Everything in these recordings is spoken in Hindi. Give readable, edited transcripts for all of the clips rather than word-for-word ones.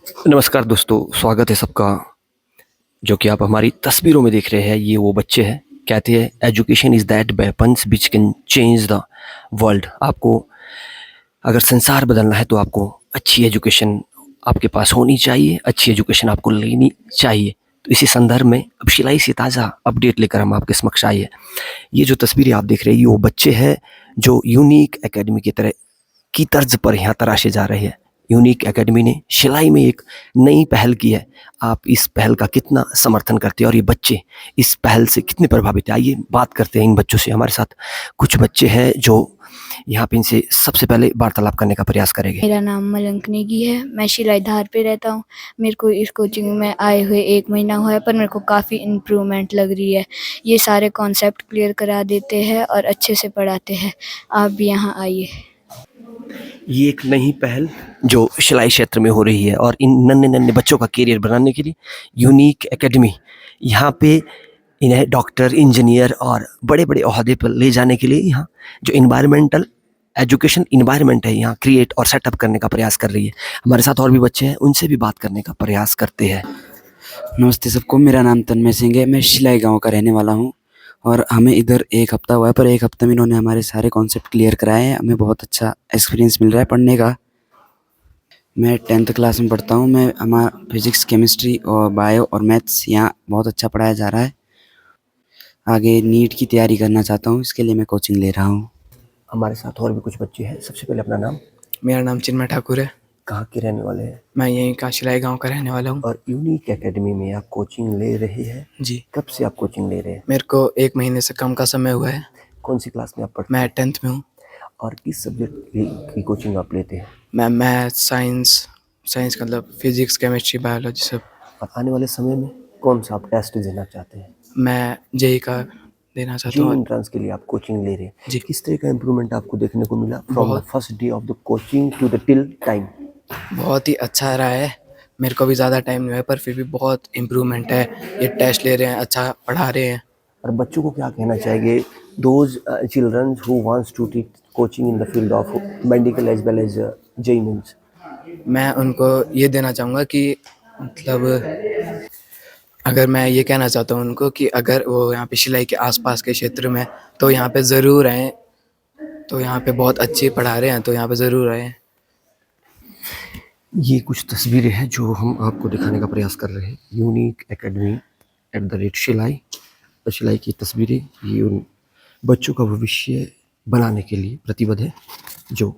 नमस्कार दोस्तों, स्वागत है सबका। जो कि आप हमारी तस्वीरों में देख रहे हैं, ये वो बच्चे हैं। कहते हैं education is that weapons which can change the world. आपको अगर संसार बदलना है तो आपको अच्छी एजुकेशन आपके पास होनी चाहिए, अच्छी एजुकेशन आपको लेनी चाहिए। तो इसी संदर्भ में अब शिलाई से ताज़ा अपडेट लेकर हम आपके समक्ष आए हैं। ये जो तस्वीरें आप देख रहे हैं, ये वो बच्चे हैं जो यूनिक एकेडमी की तरह की तर्ज पर यहाँ तराशे जा रहे हैं। यूनिक एकेडमी ने सिलाई में एक नई पहल की है। आप इस पहल का कितना समर्थन करते हैं और ये बच्चे इस पहल से कितने प्रभावित हैं? आइए बात करते हैं इन बच्चों से। हमारे साथ कुछ बच्चे हैं जो यहाँ पे इनसे सबसे पहले वार्तालाप करने का प्रयास करेंगे। मेरा नाम मलंक नेगी है। मैं शिलाई धार पे रहता हूँ। मेरे को इस कोचिंग में आए हुए 1 महीना हुआ है, पर मेरे को काफ़ी इम्प्रूवमेंट लग रही है। ये सारे कॉन्सेप्ट क्लियर करा देते हैं और अच्छे से पढ़ाते हैं। आप भी यहाँ आइए। ये एक नई पहल जो सिलाई क्षेत्र में हो रही है और इन नन्हे-नन्हे बच्चों का करियर बनाने के लिए यूनिक एकेडमी यहाँ पे इन्हें डॉक्टर, इंजीनियर और बड़े-बड़े ओहदे पर ले जाने के लिए यहाँ जो एनवायरमेंटल एजुकेशन एनवायरनमेंट है यहाँ क्रिएट और सेटअप करने का प्रयास कर रही है। हमारे साथ और भी बच्चे हैं, उनसे भी बात करने का प्रयास करते हैं। नमस्ते सबको, मेरा नाम तन्मय सिंह है। मैं शिलाई गांव का रहने वाला हूं और हमें इधर 1 हफ्ता हुआ है, पर 1 हफ्ते में इन्होंने हमारे सारे कॉन्सेप्ट क्लियर कराए हैं। हमें बहुत अच्छा एक्सपीरियंस मिल रहा है पढ़ने का। मैं 10th क्लास में पढ़ता हूं। मैं हमारा फिज़िक्स, केमिस्ट्री और बायो और मैथ्स यहाँ बहुत अच्छा पढ़ाया जा रहा है। आगे नीट की तैयारी करना चाहता हूँ, इसके लिए मैं कोचिंग ले रहा हूँ। हमारे साथ और भी कुछ बच्चे हैं। सबसे पहले अपना नाम, मेरा नाम चिन्मय ठाकुर है। कहाँ के रहने वाले हैं? मैं यहीं का शिलाई गाँव का रहने वाला हूँ। और यूनिक एकेडमी में आप कोचिंग ले रहे हैं? जी, कब से आप कोचिंग ले रहे हैं? मेरे को 1 महीने से कम का समय हुआ है। कौन सी क्लास में आप पढ़ते हैं? मैं 10th में हूँ। और किस सब्जेक्ट की कोचिंग आप लेते हैं? मैं मैथ, साइंस मतलब फिज़िक्स, केमिस्ट्री, बायोलॉजी सब। और आने वाले समय में कौन सा आप टेस्ट देना चाहते हैं? मैं जेईई का देना चाहता जेईई हूँ। एंट्रेंस के लिए आप कोचिंग ले रहे हैं। जी। किस तरह का इम्प्रूवमेंट आपको देखने को मिला फ्रॉम द बहुत। First day of the coaching to the till time? बहुत ही अच्छा रहा है। मेरे को भी ज़्यादा टाइम नहीं हुआ है, पर फिर भी बहुत इम्प्रूवमेंट है। ये टेस्ट ले रहे हैं, अच्छा पढ़ा रहे हैं। और बच्चों को क्या कहना चाहेंगे, those children who wants to take coaching in the field of medical as well as JEE Mains? मैं उनको ये देना चाहूँगा कि मतलब अगर मैं ये कहना चाहता हूँ उनको कि अगर वो यहाँ पे शिलाई के आसपास के क्षेत्र में, तो यहाँ पे ज़रूर आएँ। तो यहाँ पे बहुत अच्छे पढ़ा रहे हैं, तो यहाँ पे ज़रूर आएँ। ये कुछ तस्वीरें हैं जो हम आपको दिखाने का प्रयास कर रहे हैं। यूनिक एकेडमी @ शिलाई की तस्वीरें, ये उन बच्चों का भविष्य बनाने के लिए प्रतिबद्ध है जो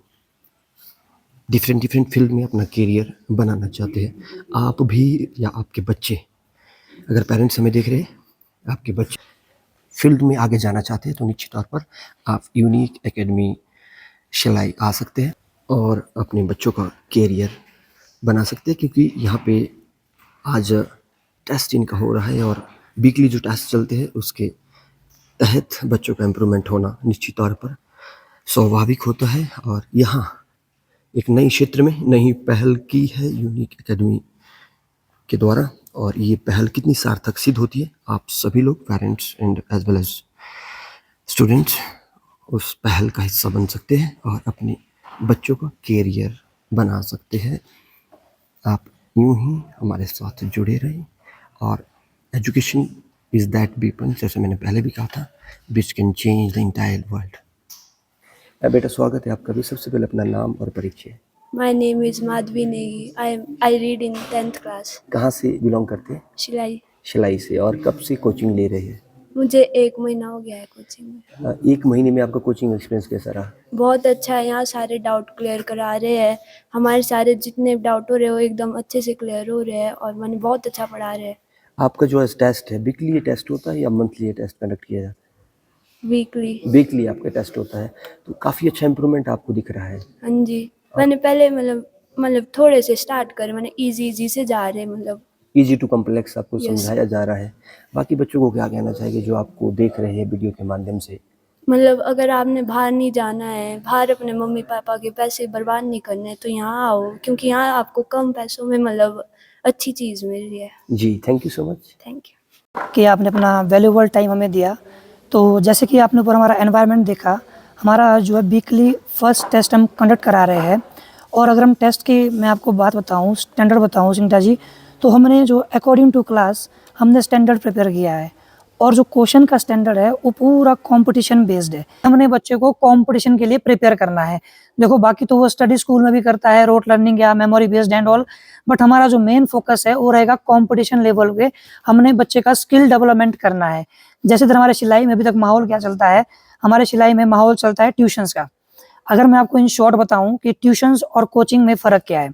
डिफरेंट फील्ड में अपना करियर बनाना चाहते हैं। आप भी या आपके बच्चे, अगर पेरेंट्स हमें देख रहे हैं, आपके बच्चे फील्ड में आगे जाना चाहते हैं तो निश्चित तौर पर आप यूनिक एकेडमी शिलाई आ सकते हैं और अपने बच्चों का करियर बना सकते हैं। क्योंकि यहाँ पे आज टेस्ट इनका हो रहा है और वीकली जो टेस्ट चलते हैं उसके तहत बच्चों का इम्प्रूवमेंट होना निश्चित तौर पर स्वाभाविक होता है। और यहाँ एक नई क्षेत्र में नई पहल की है यूनिक एकेडमी के द्वारा, और ये पहल कितनी सार्थक सिद्ध होती है, आप सभी लोग parents and as well as students उस पहल का हिस्सा बन सकते हैं और अपने बच्चों का करियर बना सकते हैं। आप यूं ही हमारे साथ जुड़े रहें। और एजुकेशन इज़ दैट वेपन, जैसे मैंने पहले भी कहा था, which can change the entire world. बेटा, स्वागत है आपका भी। सबसे पहले अपना नाम और परिचय। My name is Madhvi Negi. I read in 10th class. कहाँ से बिलोंग करते हैं? शिलाई। शिलाई से। और कब से कोचिंग ले रहे हैं? मुझे 1 महीना हो गया है कोचिंग में। 1 महीने में आपका कोचिंग एक्सपीरियंस कैसा रहा? बहुत अच्छा है। यहाँ सारे डाउट क्लियर करा रहे हैं। हमारे सारे जितने डाउट हो रहे हैं वो एकदम अच्छे से क्लियर हो रहे हैं और मैंने बहुत अच्छा पढ़ा रहे हैं। आपका जो टेस्ट है, वीकली टेस्ट होता है या मंथली टेस्ट कंडक्ट किया जाता है? वीकली। वीकली आपका टेस्ट होता है, तो काफ़ी अच्छा इम्प्रूवमेंट आपको दिख रहा है। हाँ जी। मैंने पहले मतलब थोड़े से स्टार्ट करे, मैंने इजी से जा रहे, मतलब ईजी टू कॉम्प्लेक्स आपको Yes. समझाया जा रहा है। बाकी बच्चों को क्या कहना चाहिए जो आपको देख रहे हैं वीडियो के माध्यम से? मतलब अगर आपने बाहर नहीं जाना है, बाहर अपने मम्मी पापा के पैसे बर्बाद नहीं करने, तो यहाँ आओ, क्योंकि यहाँ आपको कम पैसों में मतलब अच्छी चीज़ मिल रही है। जी, thank you so much. Thank you कि आपने अपना वैल्यूएबल टाइम हमें दिया। तो जैसे कि आपने ऊपर हमारा एनवायरनमेंट देखा, हमारा जो है वीकली फर्स्ट टेस्ट हम कंडक्ट करा रहे हैं और अगर हम टेस्ट की मैं आपको बात बताऊं, स्टैंडर्ड बताऊं सिंटा जी, तो हमने जो अकॉर्डिंग टू क्लास हमने स्टैंडर्ड प्रिपेयर किया है। और जो क्वेश्चन का स्टैंडर्ड है वो पूरा कंपटीशन बेस्ड है। हमने बच्चे को कंपटीशन के लिए प्रिपेयर करना है। देखो बाकी तो वो स्टडी स्कूल में भी करता है, रोट लर्निंग या memory based and all, but हमारा जो मेन फोकस है वो रहेगा कंपटीशन लेवल पे। हमने बच्चे का स्किल डेवलपमेंट करना है। जैसे इधर हमारे सिलाई में अभी तक माहौल क्या चलता है, हमारे सिलाई में माहौल चलता है ट्यूशंस का। अगर मैं आपको इन शॉर्ट बताऊं कि ट्यूशंस और कोचिंग में फ़र्क क्या है।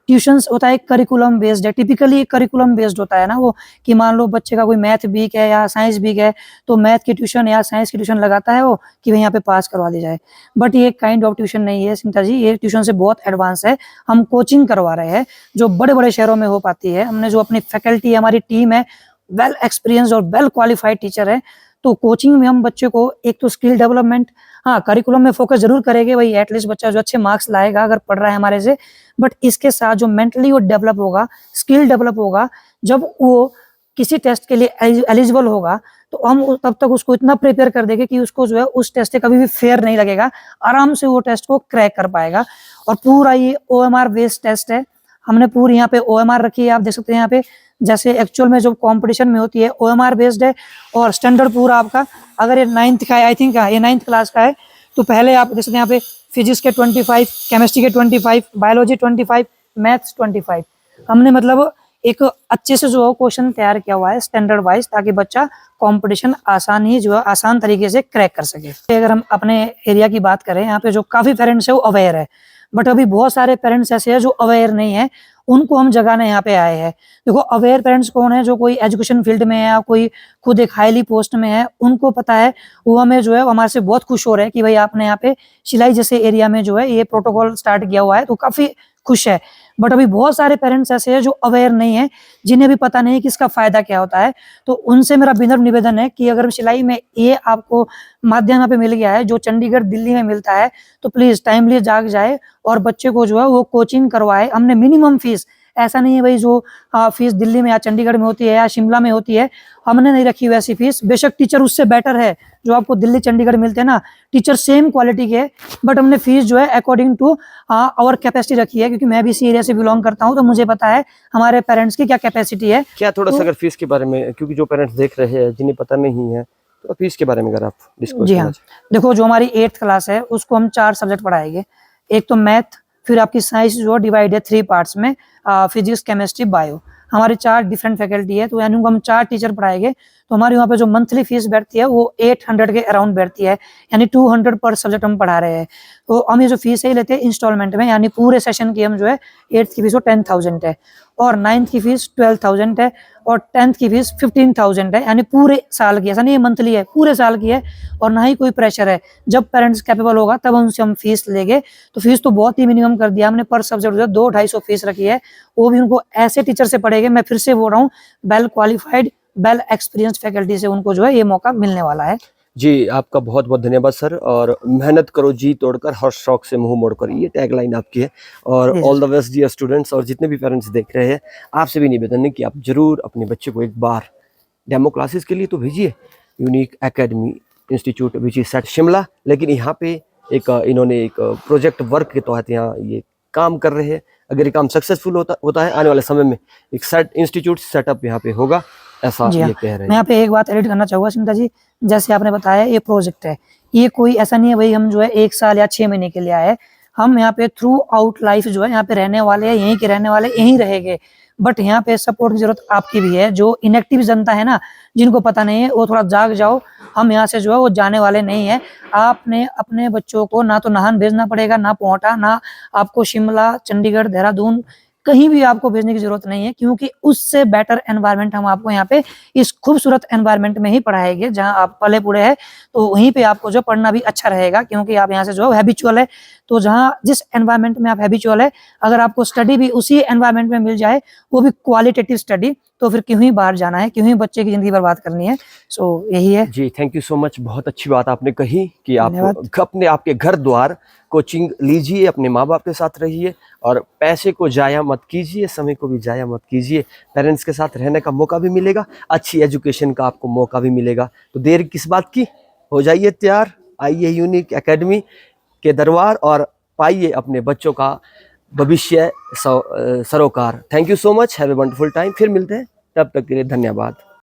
ट्यूशंस होता है करिकुलम बेस्ड है, टिपिकली करिकुलम बेस्ड होता है ना वो, कि मान लो बच्चे का कोई मैथ वीक है या साइंस वीक है तो मैथ की ट्यूशन या साइंस की ट्यूशन लगाता है वो कि भाई यहाँ पे पास करवा दी जाए। बट ये काइंड ऑफ ट्यूशन नहीं है सिंटा जी, ये ट्यूशन से बहुत एडवांस है। हम कोचिंग करवा रहे हैं जो बड़े बड़े शहरों में हो पाती है। हमने जो अपनी फैकल्टी, हमारी टीम है, वेल एक्सपीरियंस और वेल क्वालिफाइड टीचर है। तो कोचिंग में हम बच्चे को एक तो स्किल डेवलपमेंट, हाँ करिकुलम में फोकस जरूर करेंगे भाई, एटलीस्ट बच्चा जो अच्छे मार्क्स लाएगा अगर पढ़ रहा है हमारे से, बट इसके साथ जो मेंटली वो डेवलप होगा, स्किल डेवलप होगा, जब वो किसी टेस्ट के लिए एलिजिबल होगा तो हम तब तक उसको इतना प्रिपेयर कर देंगे कि उसको जो है उस टेस्ट से कभी भी फेयर नहीं लगेगा, आराम से वो टेस्ट को क्रैक कर पाएगा। और पूरा ये OMR बेस्ड टेस्ट है। हमने पूरी यहाँ पे OMR रखी है, आप देख सकते हैं यहाँ पे, जैसे एक्चुअल में जो कंपटीशन में होती है OMR बेस्ड है। और स्टैंडर्ड पूरा आपका, अगर ये 9th का है, आई थिंक ये 9th क्लास का है, तो पहले आप देख सकते हैं यहाँ पे फिजिक्स के 25, केमिस्ट्री के 25, बायोलॉजी 25, मैथ्स 25। हमने मतलब एक अच्छे से जो क्वेश्चन तैयार किया हुआ है स्टैंडर्ड वाइज, ताकि बच्चा कंपटीशन आसान ही जो है आसान तरीके से क्रैक कर सके। अगर हम अपने एरिया की बात करें, यहाँ पे जो काफी पेरेंट्स है वो अवेयर है, बट अभी बहुत सारे पेरेंट्स ऐसे हैं जो अवेयर नहीं है, उनको हम जगाने यहाँ पे आए हैं। देखो अवेयर पेरेंट्स कौन है, जो कोई एजुकेशन फील्ड में है या कोई खुद एक हाईली पोस्ट में है, उनको पता है, वो हमें जो है हमारे से बहुत खुश हो रहे हैं कि भाई आपने यहाँ पे सिलाई जैसे एरिया में जो है ये प्रोटोकॉल स्टार्ट किया हुआ है, तो काफी खुश है। बट अभी बहुत सारे पेरेंट्स ऐसे हैं जो अवेयर नहीं है, जिन्हें भी पता नहीं कि इसका फायदा क्या होता है। तो उनसे मेरा विनम्र निवेदन है कि अगर सिलाई में ये आपको माध्यम यहाँ पे मिल गया है जो चंडीगढ़ दिल्ली में मिलता है, तो प्लीज टाइमली जाग जाए और बच्चे को जो है वो कोचिंग करवाए। हमने मिनिमम फीस, ऐसा नहीं है भाई जो फीस दिल्ली में या चंडीगढ़ में होती है या शिमला में होती है, हमने नहीं रखी वैसी फीस। बेशक टीचर उससे बेटर है जो आपको दिल्ली चंडीगढ़ मिलते हैं ना, टीचर सेम क्वालिटी के, बट हमने फीस जो है अकॉर्डिंग टू आवर कैपेसिटी रखी है, क्योंकि मैं भी इसी एरिया से बिलोंग करता हूँ, तो मुझे पता है हमारे पेरेंट्स की क्या कैपेसिटी है। क्या थोड़ा सा तो अगर फीस के बारे में, क्योंकि जो पेरेंट्स देख रहे हैं जिन्हें पता नहीं है, तो फीस के बारे में अगर आप डिस्कस जी हाँ, देखो जो हमारी 8th क्लास है उसको हम 4 सब्जेक्ट पढ़ाएंगे। एक तो मैथ, फिर आपकी साइंस जो डिवाइड है 3 पार्ट्स में, फिजिक्स, केमिस्ट्री, बायो। हमारी 4 डिफरेंट फैकल्टी है, तो यानी हम 4 टीचर पढ़ाएंगे। तो हमारी वहाँ पे जो मंथली फीस बैठती है वो 800 के अराउंड बैठती है, यानी 200 पर सब्जेक्ट हम पढ़ा रहे हैं। तो हम ये जो फीस है ये लेते हैं इंस्टॉलमेंट में, यानी पूरे सेशन की हम जो है 8th की फीस वो 10,000 है, और 9th की फीस 12,000 है, और 10th की फीस 15,000 है, यानी पूरे साल की, ऐसा नहीं है मंथली है, पूरे साल की है। और ना ही कोई प्रेशर है, जब पेरेंट्स कैपेबल होगा तब उनसे हम फीस लेंगे। तो फीस तो बहुत ही मिनिमम कर दिया हमने, पर सब्जेक्ट जो 200-250 फीस रखी है, वो भी उनको ऐसे टीचर से पढ़ेंगे, मैं फिर से बोल रहा हूँ, well qualified well experienced faculty से उनको जो है ये मौका मिलने वाला है। जी, आपका बहुत बहुत धन्यवाद सर। और मेहनत करो जी तोड़कर, हर शौक से मुंह मोड़कर, ये टैगलाइन आपकी है। और जी, all the best dear students. और जितने भी पेरेंट्स देख रहे हैं, आपसे भी निवेदन है कि आप जरूर अपने बच्चे को एक बार डेमो क्लासेस के लिए तो भेजिए unique academy institute which is set Shimla. लेकिन यहाँ पे एक इन्होंने एक प्रोजेक्ट वर्क के तहत यहाँ ये काम कर रहे हैं। अगर ये काम सक्सेसफुल होता है, आने वाले समय में एक इंस्टीट्यूट सेटअप यहाँ पे होगा, ऐसा जी हाँ, ये कह रहे मैं हैं। यहाँ पे एक बात एडिट करना चाहूँगा चिंता जी, जैसे आपने बताया ये प्रोजेक्ट है, ये कोई ऐसा नहीं है भाई हम जो है 1 साल या 6 महीने के लिए आए। हम यहाँ पे थ्रू आउट लाइफ जो है यहाँ पे रहने वाले हैं, यहीं के रहने वाले, यहीं रहेंगे। बट यहाँ पे सपोर्ट की जरूरत आपकी भी है। जो इनएक्टिव जनता है ना, जिनको पता नहीं है, वो थोड़ा जाग जाओ। हम यहाँ से जो है वो जाने वाले नहीं है। आपने अपने बच्चों को ना तो नाहन भेजना पड़ेगा, ना पोहटा, ना आपको शिमला, चंडीगढ़, देहरादून, कहीं भी आपको भेजने की जरूरत नहीं है, क्योंकि उससे बेटर एनवायरनमेंट हम आपको यहाँ पे इस खूबसूरत एनवायरनमेंट में ही पढ़ाएंगे जहाँ आप पले पूरे हैं। तो वहीं पे आपको जो पढ़ना भी अच्छा रहेगा, क्योंकि आप यहाँ से जो हैबिचुअल है। तो जहाँ जिस एनवायरनमेंट में आप हैबिचुअल है, अगर आपको स्टडी भी उसी एनवायरनमेंट में मिल जाए, वो भी क्वालिटेटिव स्टडी, तो फिर क्यों ही बाहर जाना है, क्यों ही बच्चे की जिंदगी बर्बाद करनी है। सो यही है जी, थैंक यू सो मच। बहुत अच्छी बात आपने कही कि आप धन्यवाद। अपने आपके घर द्वार कोचिंग लीजिए, अपने माँ बाप के साथ रहिए, और पैसे को जाया मत कीजिए, समय को भी जाया मत कीजिए। पेरेंट्स के साथ रहने का मौका भी मिलेगा, अच्छी एजुकेशन का आपको मौका भी मिलेगा। तो देर किस बात की, हो जाइए तैयार, आइए यूनिक एकेडमी के दरबार और पाइए अपने बच्चों का भविष्य सरोकार। Thank you so much, have a wonderful time. फिर मिलते हैं, तब तक के लिए धन्यवाद।